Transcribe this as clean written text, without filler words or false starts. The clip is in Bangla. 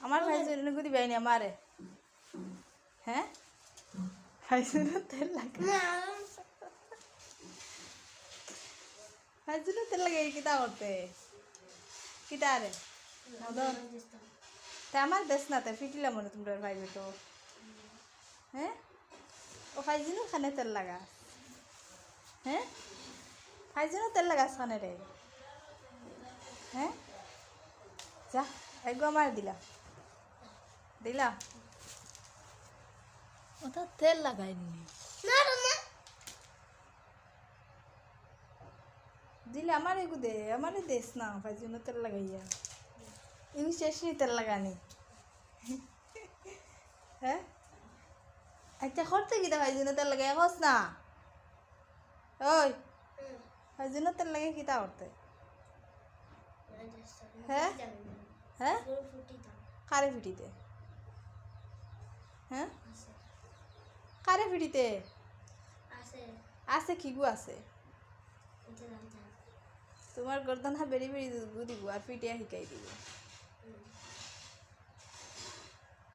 আমার ভাইজুন গুদি বাইনি আমারে হ্যাঁ ভাইজুন তেল লাগে ভাইজুন তেল লাগে কিতা করতে কিতা রে মদন তে আমার দেশ না তে ফিটিলা মনে তোমরা ভাইবে তো হ্যাঁ ও ভাইজুন খানে তেল লাগা হ্যাঁ ভাইজুন তেল লাগাস খানে রে হ্যাঁ যা একগো আমার দিলা দিলা ওটা তেল লাগাইনি দিলে আমার এগু দে আমারে দেশ না ভাইজুন তেল লাগাইয়া ইনি শেষ নি তেল লাগানি হ্যাঁ আচ্ছা করতে গিয়ে ভাইজুন তেল লাগাই হস না ওই ভাইজুন তেল লাগাই কিতা করতে হ্যাঁ হ্যাঁ কারে ফিটিতে হ্যাঁ কারে ফিটিতে আছে কি গু আছে তোমার গর্দন হা বেরি বেরি দিব আর পিটিয়া শিকাই দিব